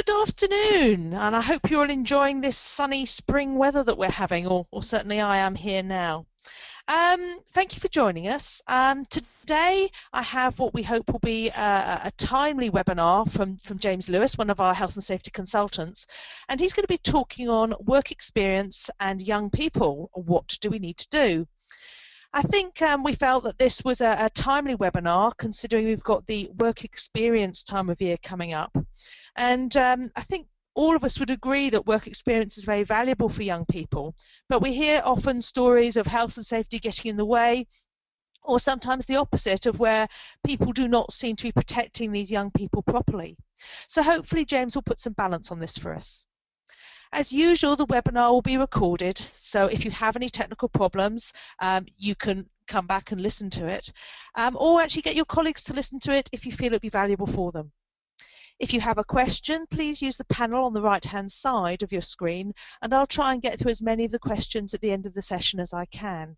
Good afternoon, and I hope you're all enjoying this sunny spring weather that we're having, or certainly I am here now. Thank you for joining us. Today I have what we hope will be a timely webinar from James Lewis, one of our health and safety consultants, and he's going to be talking on work experience and young people. What do we need to do? I think we felt that this was a timely webinar, considering we've got the work experience time of year coming up. And I think all of us would agree that work experience is very valuable for young people, but we hear often stories of health and safety getting in the way, or sometimes the opposite, of where people do not seem to be protecting these young people properly. So hopefully James will put some balance on this for us. As usual, the webinar will be recorded, so if you have any technical problems, you can come back and listen to it, or actually get your colleagues to listen to it if you feel it would be valuable for them. If you have a question, please use the panel on the right-hand side of your screen, and I'll try and get through as many of the questions at the end of the session as I can.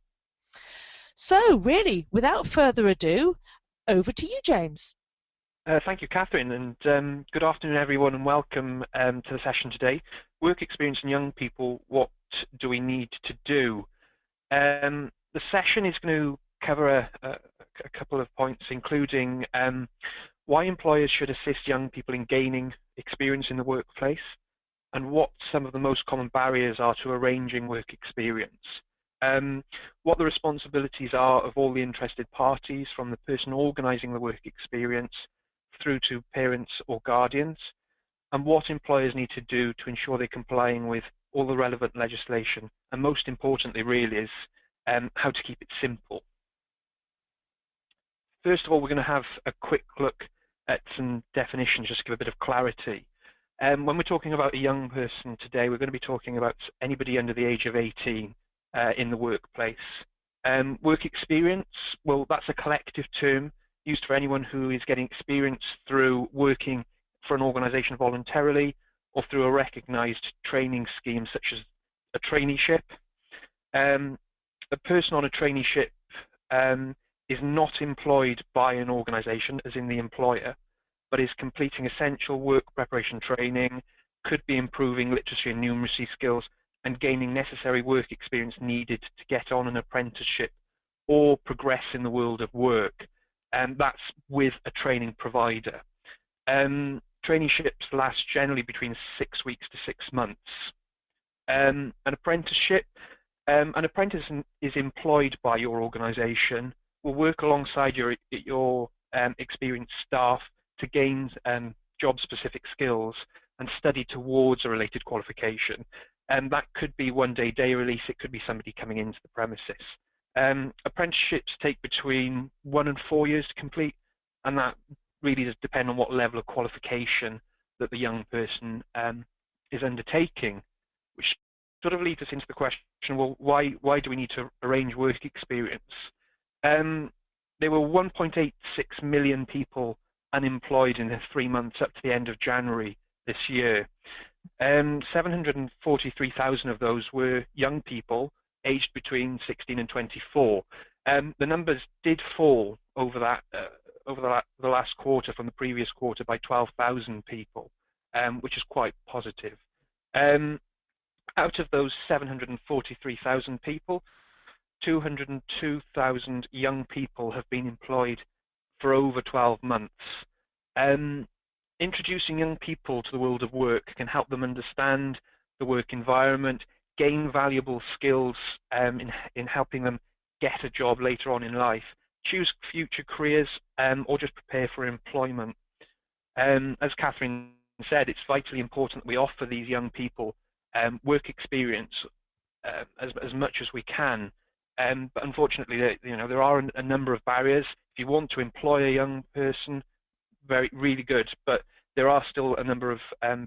So, really, without further ado, over to you, James. Thank you, Catherine, and good afternoon, everyone, and welcome to the session today. Work experience in young people, what do we need to do? The session is going to cover a couple of points, including why employers should assist young people in gaining experience in the workplace, and what some of the most common barriers are to arranging work experience. What the responsibilities are of all the interested parties, from the person organising the work experience through to parents or guardians, and what employers need to do to ensure they're complying with all the relevant legislation, and most importantly really is how to keep it simple. First of all, we're going to have a quick look at some definitions just to give a bit of clarity. When we're talking about a young person today, we're going to be talking about anybody under the age of 18 in the workplace. Work experience, well, that's a collective term used for anyone who is getting experience through working for an organisation voluntarily or through a recognised training scheme such as a traineeship. A person on a traineeship is not employed by an organisation, as in the employer, but is completing essential work preparation training, could be improving literacy and numeracy skills, and gaining necessary work experience needed to get on an apprenticeship or progress in the world of work. And that's with a training provider. Traineeships last generally between 6 weeks to 6 months. An apprenticeship, an apprentice is employed by your organisation, will work alongside your experienced staff to gain job-specific skills and study towards a related qualification. And that could be one-day day release, it could be somebody coming into the premises. Apprenticeships take between 1 and 4 years to complete, and that really does depend on what level of qualification that the young person is undertaking, which sort of leads us into the question, well, why do we need to arrange work experience? There were 1.86 million people unemployed in the 3 months up to the end of January this year. 743,000 of those were young people aged between 16 and 24. The numbers did fall over the last quarter from the previous quarter by 12,000 people, which is quite positive. Out of those 743,000 people, 202,000 young people have been employed for over 12 months. Introducing young people to the world of work can help them understand the work environment, gain valuable skills in helping them get a job later on in life, choose future careers, or just prepare for employment. As Catherine said, it's vitally important that we offer these young people work experience as much as we can. But unfortunately, there are a number of barriers. If you want to employ a young person, really good, but there are still a number of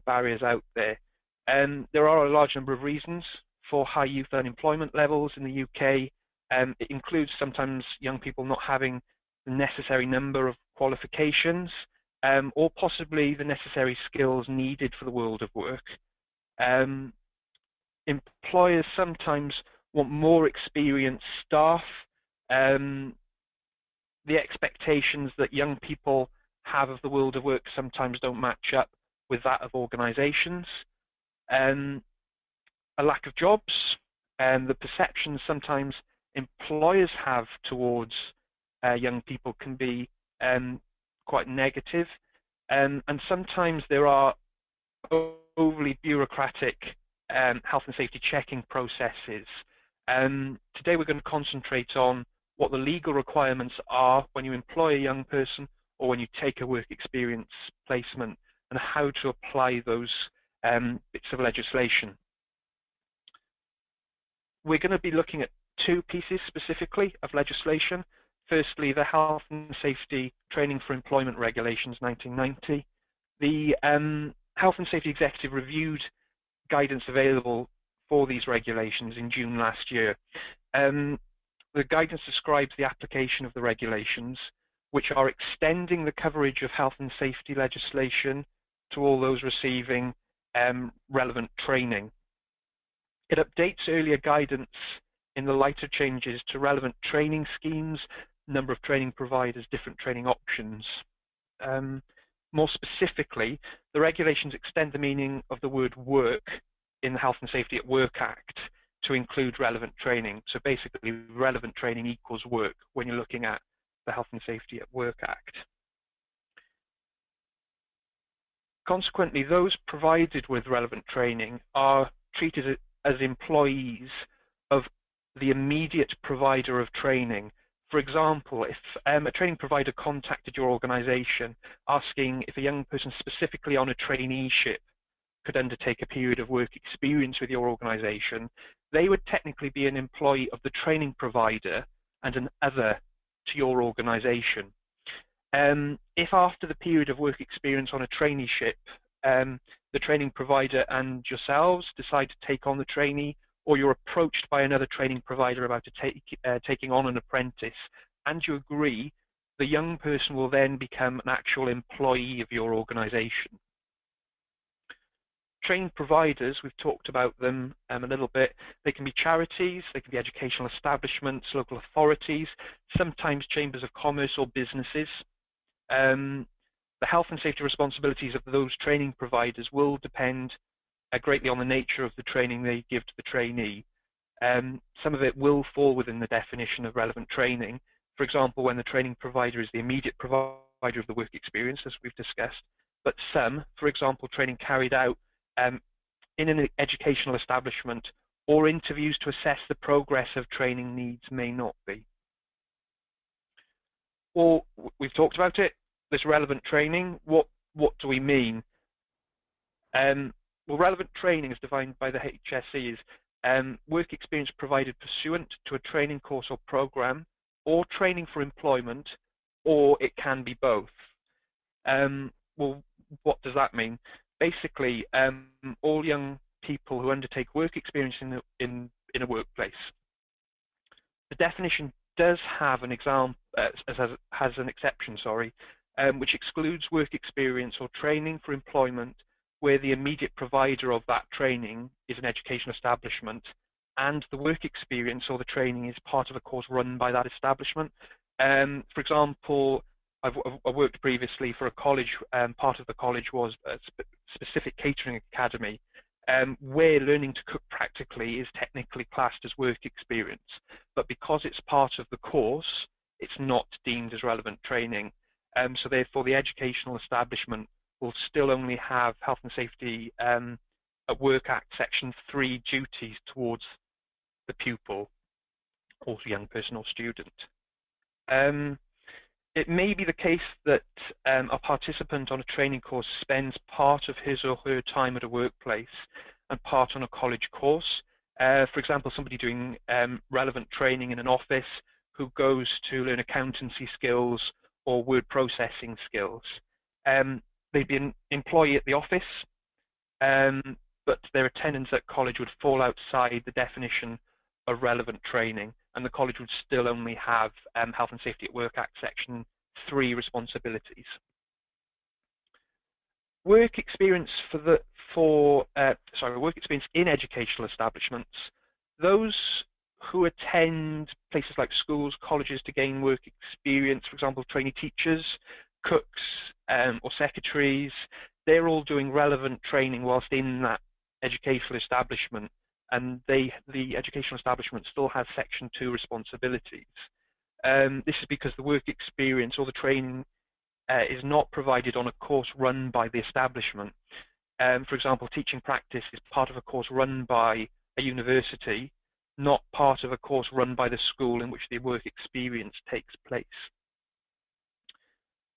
barriers out there. There are a large number of reasons for high youth unemployment levels in the UK. It includes sometimes young people not having the necessary number of qualifications or possibly the necessary skills needed for the world of work. Employers sometimes want more experienced staff. The expectations that young people have of the world of work sometimes don't match up with that of organisations. A lack of jobs, and the perception sometimes employers have towards young people can be quite negative, and sometimes there are overly bureaucratic health and safety checking processes. Today we're going to concentrate on what the legal requirements are when you employ a young person or when you take a work experience placement, and how to apply those bits of legislation. We're going to be looking at two pieces specifically of legislation. Firstly, the Health and Safety Training for Employment Regulations 1990. The Health and Safety Executive reviewed guidance available for these regulations in June last year. The guidance describes the application of the regulations, which are extending the coverage of health and safety legislation to all those receiving relevant training. It updates earlier guidance in the light of changes to relevant training schemes, number of training providers, different training options. More specifically, the regulations extend the meaning of the word work in the Health and Safety at Work Act to include relevant training. So basically, relevant training equals work when you're looking at the Health and Safety at Work Act. Consequently, those provided with relevant training are treated as employees of the immediate provider of training. For example, if a training provider contacted your organisation asking if a young person specifically on a traineeship could undertake a period of work experience with your organisation, they would technically be an employee of the training provider and an other to your organisation. If after the period of work experience on a traineeship, the training provider and yourselves decide to take on the trainee, or you're approached by another training provider about taking on an apprentice, and you agree, the young person will then become an actual employee of your organisation. Training providers, we've talked about them a little bit. They can be charities, they can be educational establishments, local authorities, sometimes chambers of commerce or businesses. The health and safety responsibilities of those training providers will depend greatly on the nature of the training they give to the trainee. Some of it will fall within the definition of relevant training. For example, when the training provider is the immediate provider of the work experience, as we've discussed, but some, for example, training carried out in an educational establishment or interviews to assess the progress of training needs may not be. Well, we've talked about it, this relevant training. What do we mean? Well, relevant training is defined by the HSE as work experience provided pursuant to a training course or program, or training for employment, or it can be both. Well, what does that mean? Basically, all young people who undertake work experience in a workplace. The definition does have an example, has an exception, which excludes work experience or training for employment where the immediate provider of that training is an educational establishment and the work experience or the training is part of a course run by that establishment. For example, I've worked previously for a college. Part of the college was a specific catering academy where learning to cook practically is technically classed as work experience. But because it's part of the course, it's not deemed as relevant training. So therefore, the educational establishment will still only have Health and Safety at Work Act Section 3 duties towards the pupil or young person or student. It may be the case that a participant on a training course spends part of his or her time at a workplace and part on a college course. For example, somebody doing relevant training in an office who goes to learn accountancy skills or word processing skills. They'd be an employee at the office, but their attendance at college would fall outside the definition of relevant training, and the college would still only have Health and Safety at Work Act Section 3 responsibilities. Work experience work experience in educational establishments. Those who attend places like schools, colleges to gain work experience, for example, trainee teachers, cooks, or secretaries, they're all doing relevant training whilst in that educational establishment, and the educational establishment still has Section 2 responsibilities. This is because the work experience or the training is not provided on a course run by the establishment. For example, teaching practice is part of a course run by a university, not part of a course run by the school in which the work experience takes place.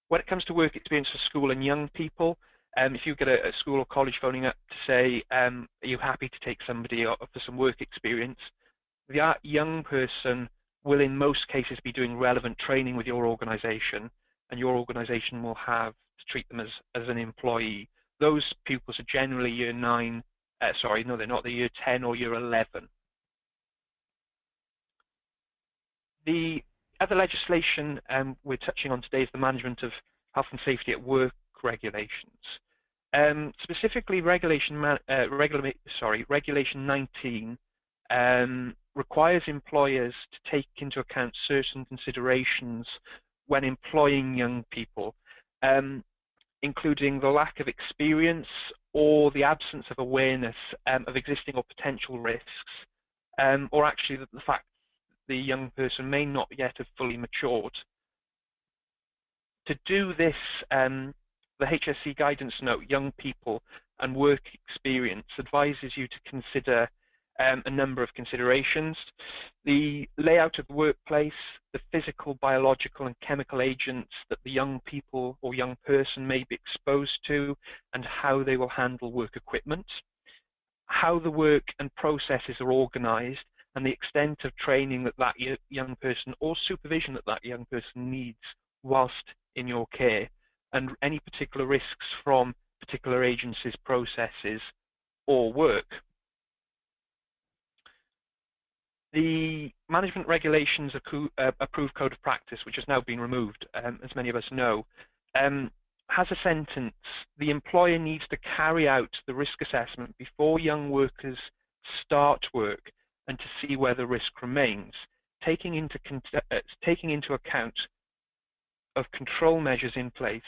When it comes to work experience for school and young people, if you get a school or college phoning up to say, are you happy to take somebody for some work experience, that young person will in most cases be doing relevant training with your organisation, and your organisation will have to treat them as an employee. Those pupils are generally year 9, sorry, no, they're not, they're year 10 or year 11. The other legislation we're touching on today is the management of health and safety at work regulations. Specifically, Regulation 19 requires employers to take into account certain considerations when employing young people, including the lack of experience or the absence of awareness of existing or potential risks, or actually the fact the young person may not yet have fully matured. To do this, the HSC guidance note, Young People and Work Experience, advises you to consider a number of considerations: the layout of the workplace, the physical, biological and chemical agents that the young people or young person may be exposed to, and how they will handle work equipment, how the work and processes are organized, and the extent of training that that young person or supervision that that young person needs whilst in your care, and any particular risks from particular agencies, processes, or work. The management regulations approved code of practice, which has now been removed, as many of us know, has a sentence: the employer needs to carry out the risk assessment before young workers start work and to see whether risk remains, taking into account of control measures in place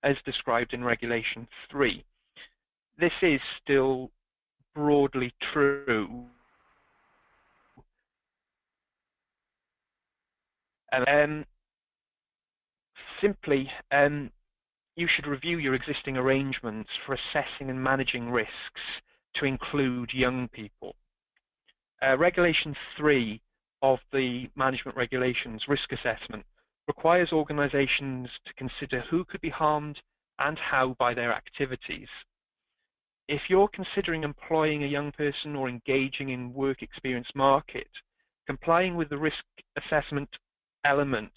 as described in Regulation 3. This is still broadly true. Simply, you should review your existing arrangements for assessing and managing risks to include young people. Regulation 3 of the management regulations, risk assessment, requires organizations to consider who could be harmed and how by their activities. If you're considering employing a young person or engaging in work experience market, complying with the risk assessment element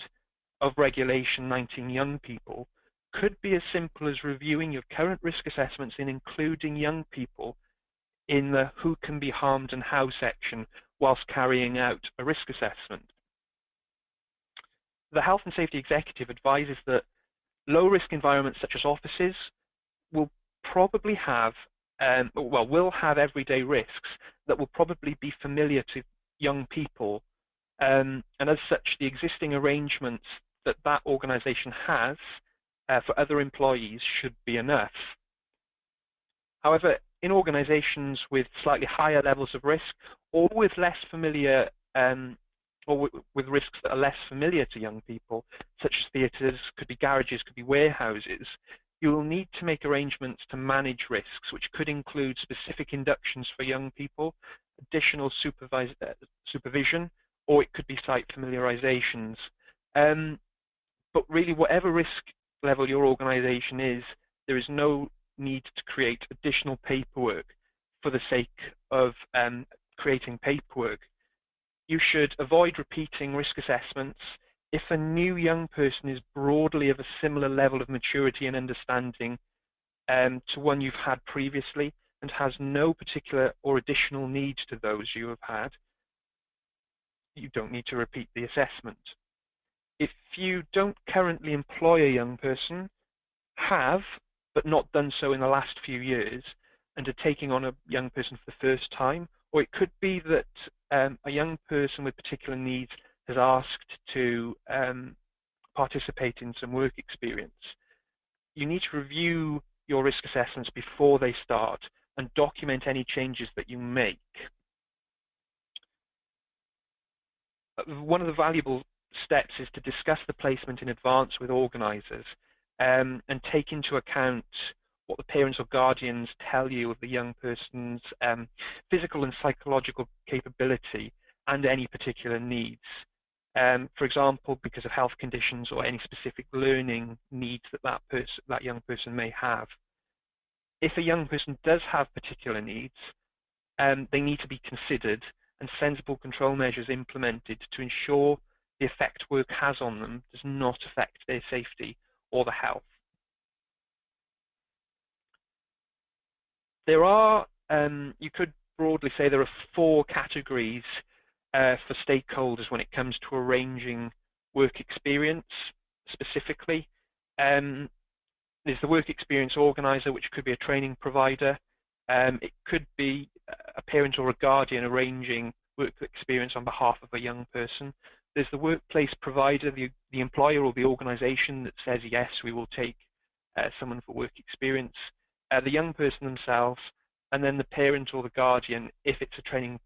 of Regulation 19 Young People could be as simple as reviewing your current risk assessments and including young people in the who can be harmed and how section whilst carrying out a risk assessment. The Health and Safety Executive advises that low-risk environments such as offices will probably have, will have everyday risks that will probably be familiar to young people, and as such, the existing arrangements that that organization has for other employees should be enough. However, in organizations with slightly higher levels of risk, or with less familiar, or with risks that are less familiar to young people, such as theatres, could be garages, could be warehouses, you will need to make arrangements to manage risks, which could include specific inductions for young people, additional supervision, or it could be site familiarizations. But really, whatever risk level your organization is, there is no need to create additional paperwork for the sake of creating paperwork. You should avoid repeating risk assessments if a new young person is broadly of a similar level of maturity and understanding to one you've had previously and has no particular or additional needs to those you have had. You don't need to repeat the assessment. If you don't currently employ a young person, have but not done so in the last few years, and are taking on a young person for the first time, or it could be that a young person with particular needs has asked to participate in some work experience, you need to review your risk assessments before they start and document any changes that you make. One of the valuable steps is to discuss the placement in advance with organisers and take into account what the parents or guardians tell you of the young person's physical and psychological capability and any particular needs. For example, because of health conditions or any specific learning needs that that young person may have. If a young person does have particular needs, they need to be considered and sensible control measures implemented to ensure the effect work has on them does not affect their safety or the health. There are, you could broadly say there are 4 categories for stakeholders when it comes to arranging work experience specifically. There's the work experience organizer, which could be a training provider. It could be a parent or a guardian arranging work experience on behalf of a young person. There's the workplace provider, the employer or the organization that says, yes, we will take someone for work experience, the young person themselves, and then the parent or the guardian if it's a training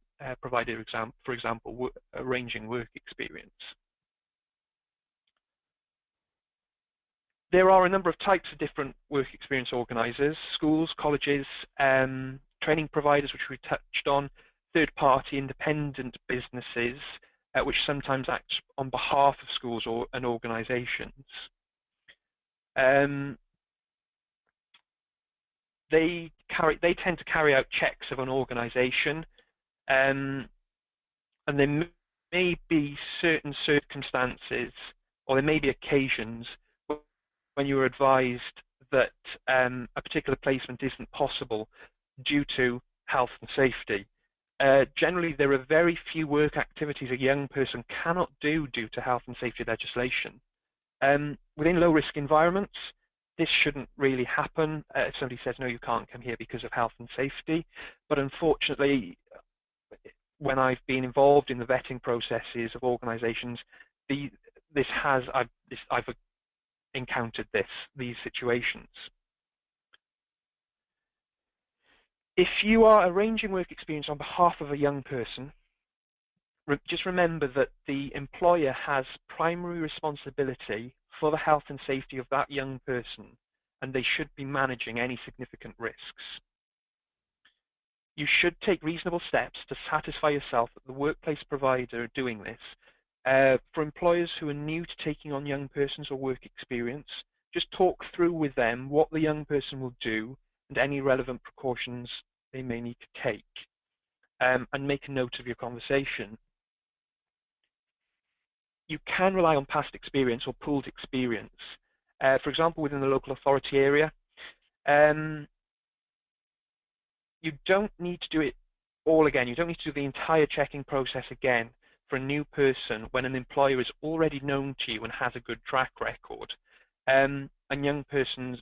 provider, for example, arranging work experience. There are a number of types of different work experience organisers: schools, colleges, training providers, which we touched on, third-party independent businesses, which sometimes act on behalf of schools and organisations. They tend to carry out checks of an organisation, and there may be certain circumstances, or there may be occasions when you are advised that a particular placement isn't possible due to health and safety. Generally, there are very few work activities a young person cannot do due to health and safety legislation. Within low-risk environments, this shouldn't really happen. If somebody says, no, you can't come here because of health and safety. But unfortunately, when I've been involved in the vetting processes of organisations, I've encountered these situations. If you are arranging work experience on behalf of a young person, just remember that the employer has primary responsibility for the health and safety of that young person, and they should be managing any significant risks. You should take reasonable steps to satisfy yourself that the workplace provider are doing this. For employers who are new to taking on young persons or work experience, just talk through with them what the young person will do and any relevant precautions they may need to take, and make a note of your conversation. You can rely on past experience or pooled experience. For example, within the local authority area, you don't need to do it all again. You don't need to do the entire checking process again for a new person when an employer is already known to you and has a good track record. And young persons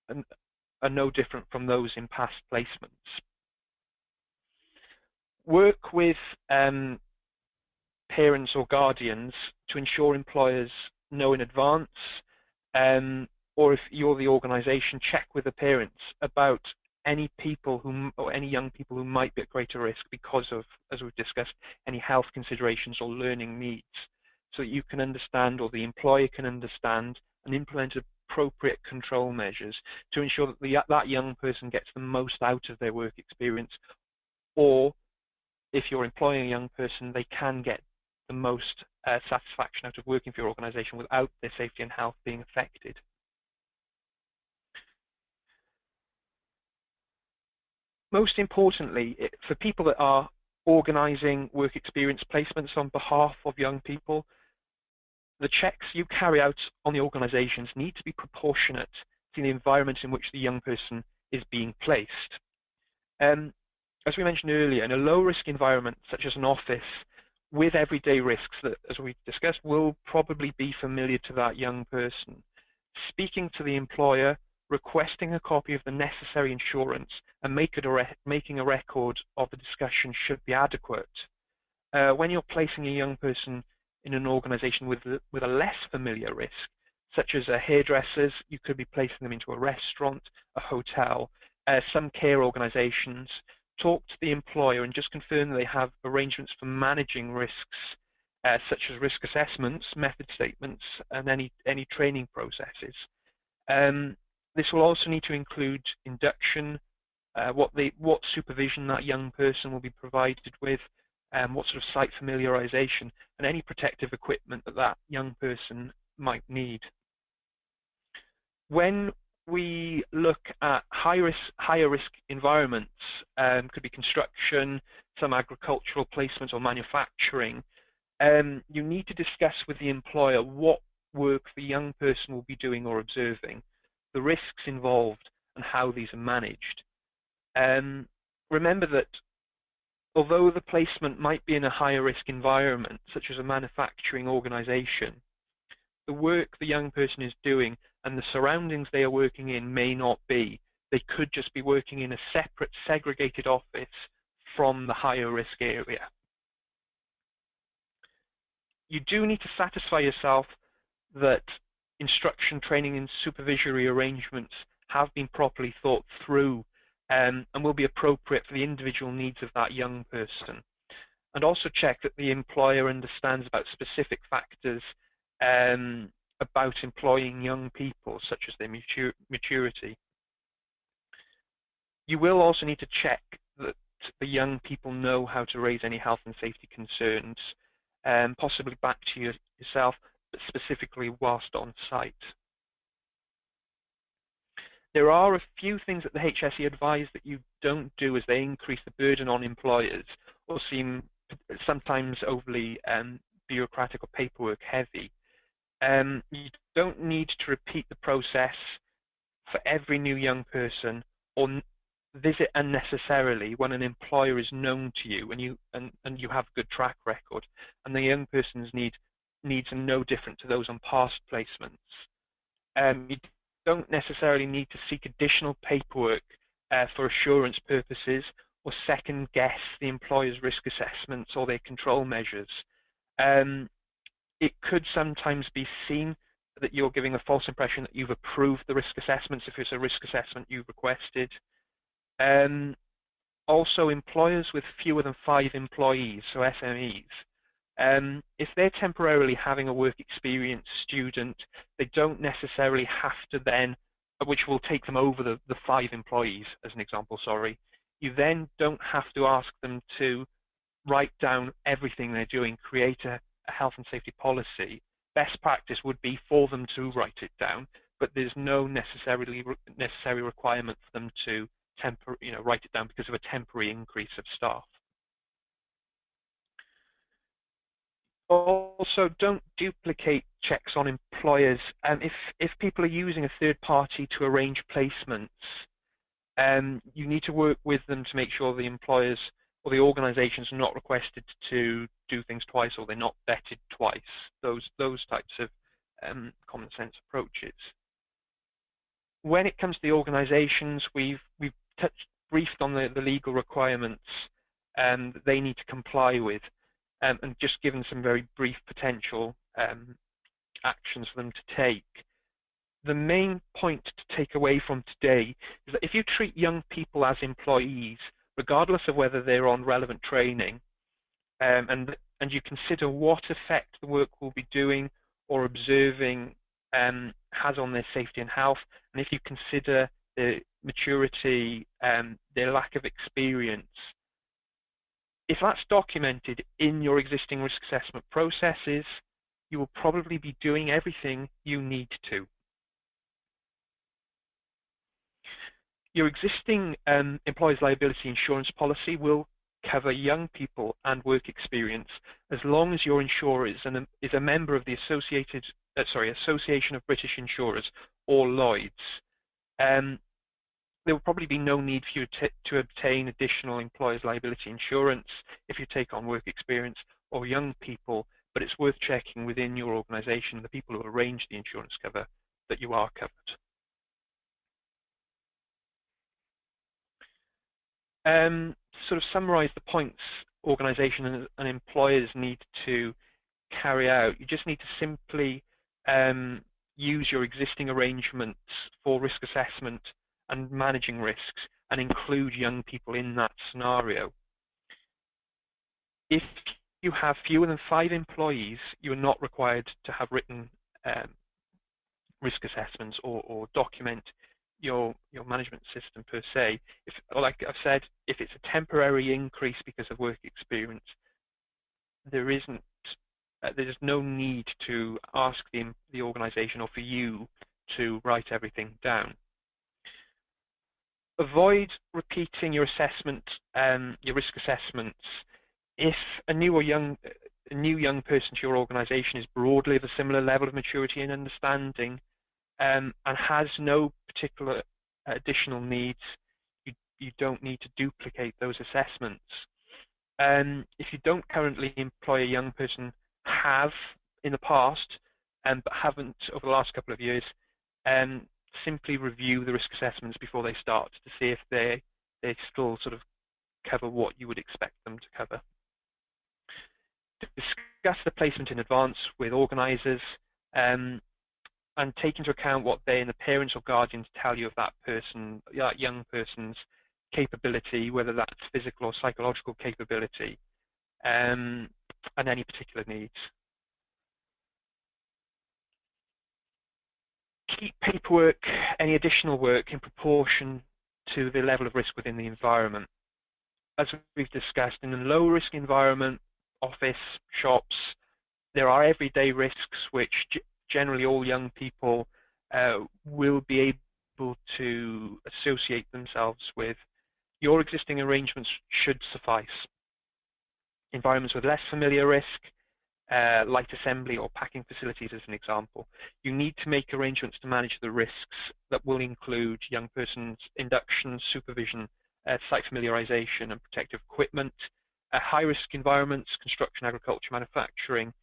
are no different from those in past placements. Work with parents or guardians to ensure employers know in advance, or if you're the organisation, check with the parents about any people or any young people who might be at greater risk because of, as we've discussed, any health considerations or learning needs, so that you can understand, or the employer can understand, and implement appropriate control measures to ensure that that young person gets the most out of their work experience, or if you're employing a young person, they can get the most satisfaction out of working for your organisation without their safety and health being affected. Most importantly, for people that are organising work experience placements on behalf of young people, the checks you carry out on the organisations need to be proportionate to the environment in which the young person is being placed. As we mentioned earlier, in a low-risk environment such as an office, with everyday risks that, as we discussed, will probably be familiar to that young person, speaking to the employer, requesting a copy of the necessary insurance, and making a record of the discussion should be adequate. When you're placing a young person in an organisation with a less familiar risk, such as hairdressers. You could be placing them into a restaurant, a hotel, some care organisations. Talk to the employer and just confirm that they have arrangements for managing risks, such as risk assessments, method statements, and any training processes. This will also need to include induction, what supervision that young person will be provided with, what sort of site familiarization, and any protective equipment that that young person might need. When we look at higher risk environments, could be construction, some agricultural placements or manufacturing, you need to discuss with the employer what work the young person will be doing or observing, the risks involved, and how these are managed. Remember that although the placement might be in a higher risk environment, such as a manufacturing organization, the work the young person is doing and the surroundings they are working in may not be. They could just be working in a separate, segregated office from the higher risk area. You do need to satisfy yourself that instruction, training, and supervisory arrangements have been properly thought through and will be appropriate for the individual needs of that young person. And also check that the employer understands about specific factors about employing young people, such as their maturity. You will also need to check that the young people know how to raise any health and safety concerns, possibly back to yourself, but specifically whilst on site. There are a few things that the HSE advise that you don't do, as they increase the burden on employers or seem sometimes overly bureaucratic or paperwork heavy. You don't need to repeat the process for every new young person or visit unnecessarily when an employer is known to you and you have a good track record, and the young person's needs are no different to those on past placements. You don't necessarily need to seek additional paperwork for assurance purposes or second guess the employer's risk assessments or their control measures. It could sometimes be seen that you're giving a false impression that you've approved the risk assessments if it's a risk assessment you've requested. Also, employers with fewer than 5 employees, so SMEs, if they're temporarily having a work experience student, they don't necessarily have to then, which will take them over the 5 employees, as an example, sorry. You then don't have to ask them to write down everything they're doing, create a health and safety policy. Best practice would be for them to write it down, but there's no necessary requirement for them to write it down because of a temporary increase of staff. Also, don't duplicate checks on employers. If people are using a third party to arrange placements, you need to work with them to make sure the employers or the organisations are not requested to do things twice, or they're not vetted twice. Those types of common sense approaches. When it comes to the organisations, we've briefed on the legal requirements that they need to comply with, and just given some very brief potential actions for them to take. The main point to take away from today is that if you treat young people as employees, regardless of whether they're on relevant training, and you consider what effect the work we'll be doing or observing has on their safety and health, and if you consider their maturity, their lack of experience, if that's documented in your existing risk assessment processes, you will probably be doing everything you need to. Your existing employer's liability insurance policy will cover young people and work experience as long as your insurer is a member of the Association of British Insurers, or Lloyd's. There will probably be no need for you to obtain additional employer's liability insurance if you take on work experience or young people, but it's worth checking within your organisation, the people who arrange the insurance cover, that you are covered. Sort of summarise the points organisations and employers need to carry out. You just need to simply use your existing arrangements for risk assessment and managing risks and include young people in that scenario. If you have fewer than 5 employees, you're not required to have written risk assessments or document your management system per se. If, like I've said, if it's a temporary increase because of work experience, there's no need to ask the organisation or for you to write everything down. Avoid repeating your assessment, your risk assessments. If a new young person to your organisation is broadly of a similar level of maturity and understanding, and has no particular additional needs, you don't need to duplicate those assessments. If you don't currently employ a young person, have in the past, but haven't over the last couple of years, simply review the risk assessments before they start to see if they still sort of cover what you would expect them to cover. Discuss the placement in advance with organisers, and take into account what they and the parents or guardians tell you of that young person's capability, whether that's physical or psychological capability, and any particular needs. Keep paperwork, any additional work, in proportion to the level of risk within the environment. As we've discussed, in a low-risk environment, office, shops, there are everyday risks which generally all young people will be able to associate themselves with. Your existing arrangements should suffice. Environments with less familiar risk, light assembly or packing facilities as an example, you need to make arrangements to manage the risks that will include young persons' induction, supervision, site familiarization and protective equipment. High-risk environments, construction, agriculture, manufacturing.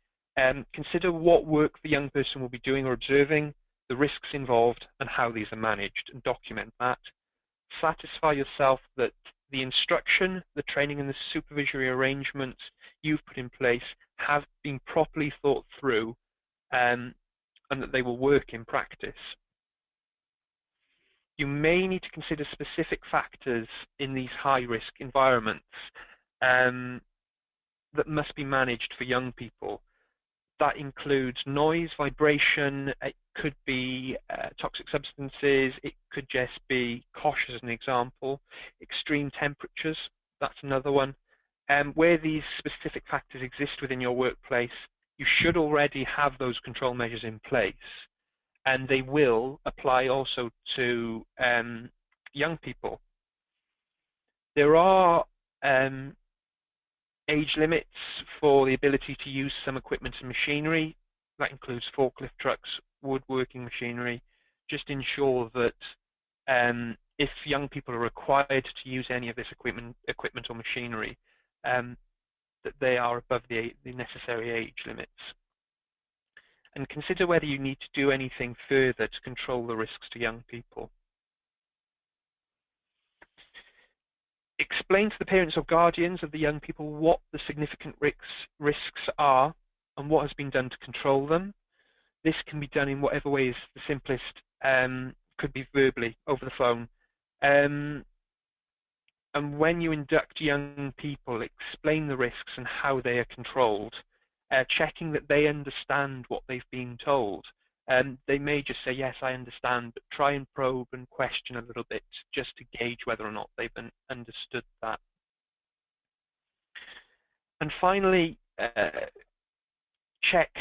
Consider what work the young person will be doing or observing, the risks involved, and how these are managed, and document that. Satisfy yourself that the instruction, the training, and the supervisory arrangements you've put in place have been properly thought through, and that they will work in practice. You may need to consider specific factors in these high-risk environments that must be managed for young people. That includes noise, vibration, it could be toxic substances, it could just be COSH as an example, extreme temperatures, that's another one. Where these specific factors exist within your workplace, you should already have those control measures in place, and they will apply also to young people. There are age limits for the ability to use some equipment and machinery. That includes forklift trucks, woodworking machinery. Just ensure that if young people are required to use any of this equipment or machinery, that they are above the necessary age limits. And consider whether you need to do anything further to control the risks to young people. Explain to the parents or guardians of the young people what the significant risks are and what has been done to control them. This can be done in whatever way is the simplest, could be verbally, over the phone. And when you induct young people, explain the risks and how they are controlled, checking that they understand what they've been told. They may just say, yes, I understand, but try and probe and question a little bit just to gauge whether or not they've understood that. And finally, check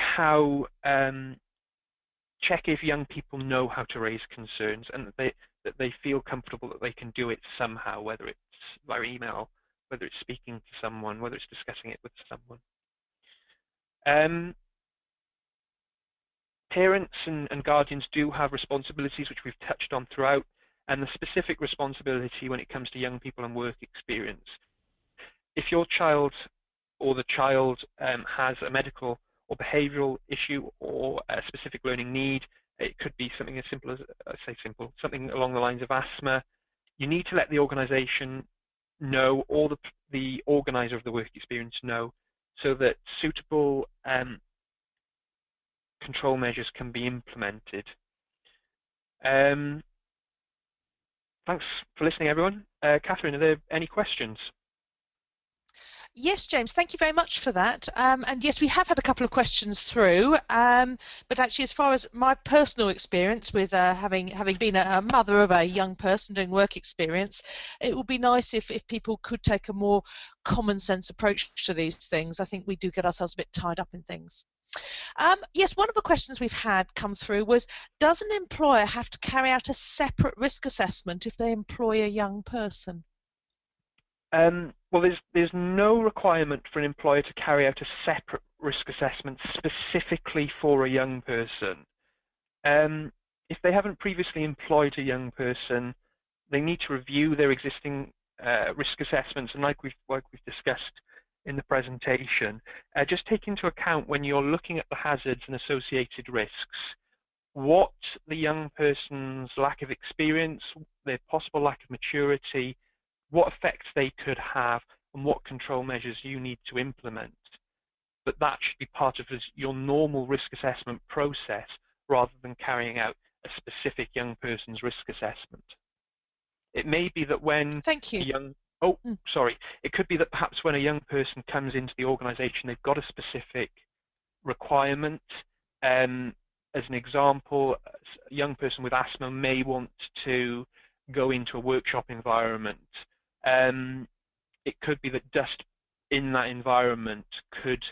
if young people know how to raise concerns and that they feel comfortable that they can do it somehow, whether it's via email, whether it's speaking to someone, whether it's discussing it with someone. Parents and guardians do have responsibilities, which we've touched on throughout, and the specific responsibility when it comes to young people and work experience. If your child or the child has a medical or behavioural issue or a specific learning need, it could be something as simple as, something along the lines of asthma, you need to let the organisation know, or the organiser of the work experience know, so that suitable control measures can be implemented. Thanks for listening, everyone. Catherine, are there any questions? Yes, James, thank you very much for that. And yes, we have had a couple of questions through, but actually, as far as my personal experience with having been a mother of a young person doing work experience, it would be nice if people could take a more common sense approach to these things. I think we do get ourselves a bit tied up in things. Yes, one of the questions we've had come through was, does an employer have to carry out a separate risk assessment if they employ a young person? Well, there's no requirement for an employer to carry out a separate risk assessment specifically for a young person. If they haven't previously employed a young person, they need to review their existing risk assessments, and like we've discussed in the presentation, just take into account when you're looking at the hazards and associated risks, what the young person's lack of experience, their possible lack of maturity, what effects they could have, and what control measures you need to implement. But that should be part of your normal risk assessment process rather than carrying out a specific young person's risk assessment. It may be that when Thank you. a young, it could be that perhaps when a young person comes into the organization, they've got a specific requirement. As an example, a young person with asthma may want to go into a workshop environment. It could be that dust in that environment could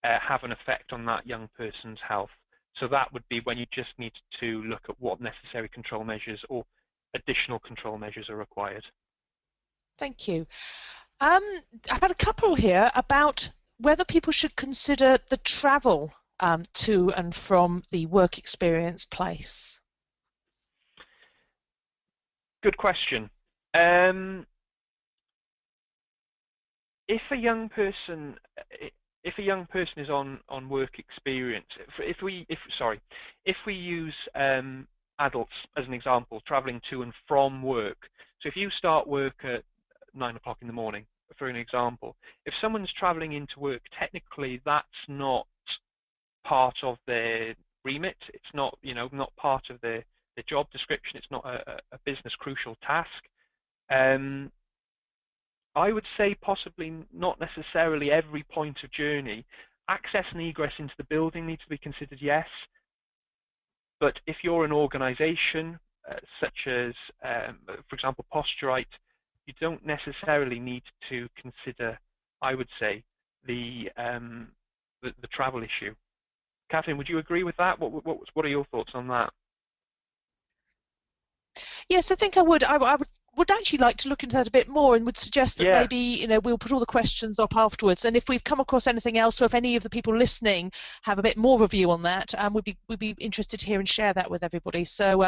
have an effect on that young person's health. So that would be when you just need to look at what necessary control measures or additional control measures are required. Thank you. I've had a couple here about whether people should consider the travel to and from the work experience place. Good question. If a young person is on work experience, if we use adults as an example, traveling to and from work. So if you start work at 9 o'clock in the morning, for an example, if someone's traveling into work, technically that's not part of their remit. It's not, not part of their job description. It's not a business crucial task. I would say possibly not necessarily every point of journey. Access and egress into the building needs to be considered, yes. But if you're an organization such as, for example, Posturite, you don't necessarily need to consider, I would say, the travel issue. Catherine, would you agree with that? What are your thoughts on that? Yes, I think I would. I would actually like to look into that a bit more, and would suggest that maybe we'll put all the questions up afterwards. And if we've come across anything else, or if any of the people listening have a bit more of a view on that, we'd be interested to hear and share that with everybody. So,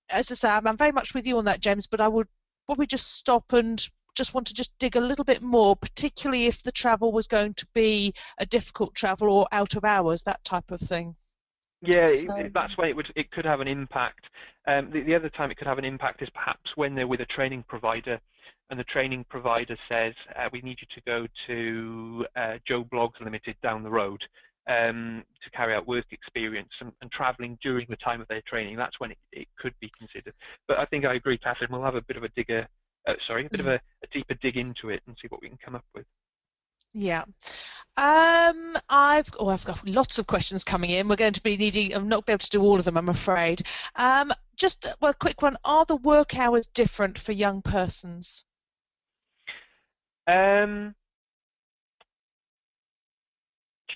as I say, I'm very much with you on that, James. But I would probably just stop and just want to dig a little bit more, particularly if the travel was going to be a difficult travel or out of hours, that type of thing. Yeah, that's when it could have an impact. The other time it could have an impact is perhaps when they're with a training provider, and the training provider says, we need you to go to Joe Bloggs Limited down the road to carry out work experience, and travelling during the time of their training. That's when it could be considered. But I think I agree, Catherine. We'll have a bit of a deeper dig into it and see what we can come up with. Yeah. I've got lots of questions coming in. We're going to be needing, I'm not going to be able to do all of them, I'm afraid. Just a quick one. Are the work hours different for young persons? Do you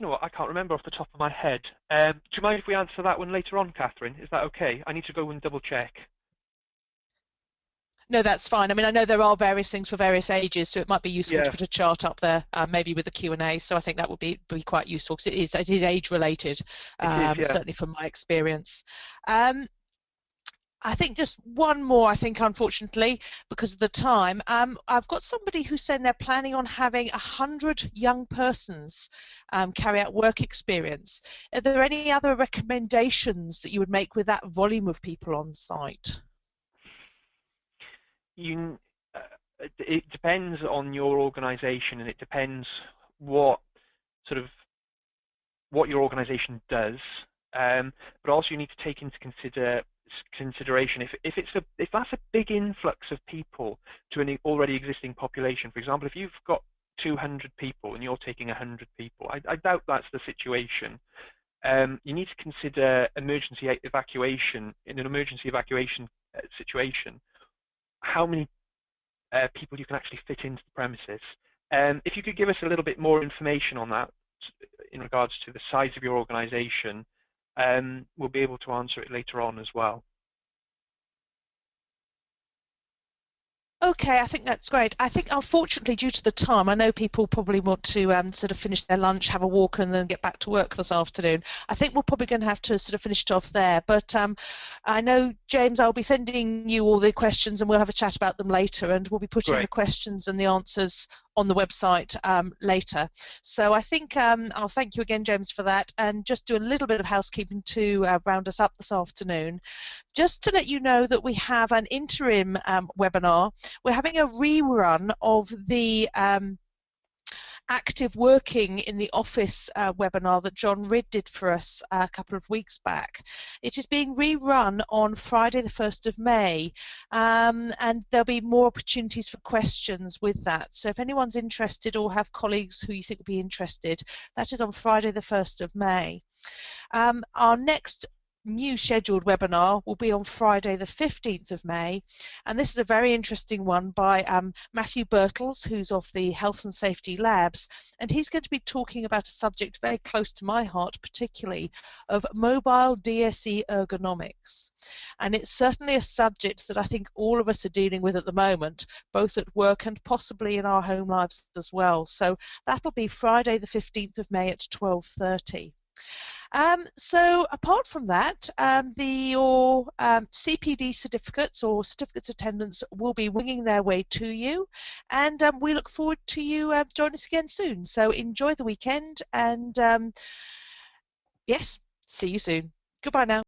know what? I can't remember off the top of my head. Do you mind if we answer that one later on, Catherine? Is that okay? I need to go and double check. No, that's fine. I mean, I know there are various things for various ages, so it might be useful to put a chart up there, maybe with the Q&A. So I think that would be quite useful, because it is age related, certainly from my experience. I think just one more, unfortunately, because of the time. I've got somebody who's saying they're planning on having 100 young persons carry out work experience. Are there any other recommendations that you would make with that volume of people on site? It depends on your organisation, and it depends what your organisation does. but also you need to take into consideration if that's a big influx of people to an already existing population. For example, if you've got 200 people and you're taking 100 people, I doubt that's the situation. You need to consider emergency evacuation. In an emergency evacuation situation, how many people you can actually fit into the premises. If you could give us a little bit more information on that in regards to the size of your organisation, we'll be able to answer it later on as well. Okay, I think that's great. I think, unfortunately, due to the time, I know people probably want to sort of finish their lunch, have a walk, and then get back to work this afternoon. I think we're probably going to have to sort of finish it off there. But I know, James, I'll be sending you all the questions, and we'll have a chat about them later, and we'll be putting the questions and the answers on the website later. So I think I'll thank you again, James, for that, and just do a little bit of housekeeping to round us up this afternoon. Just to let you know that we have an interim webinar. We're having a rerun of the active working in the office webinar that John Ridd did for us a couple of weeks back. It is being rerun on Friday the 1st of May, and there'll be more opportunities for questions with that. So if anyone's interested or have colleagues who you think would be interested, that is on Friday the 1st of May. Our next new scheduled webinar will be on Friday the 15th of May, and this is a very interesting one by Matthew Birtles, who's of the Health and Safety Labs, and he's going to be talking about a subject very close to my heart, particularly of mobile DSE ergonomics. And it's certainly a subject that I think all of us are dealing with at the moment, both at work and possibly in our home lives as well. So that'll be Friday the 15th of May at 12:30. So apart from that, your CPD certificates or certificates of attendance will be winging their way to you, and we look forward to you joining us again soon. So enjoy the weekend, and yes, see you soon. Goodbye now.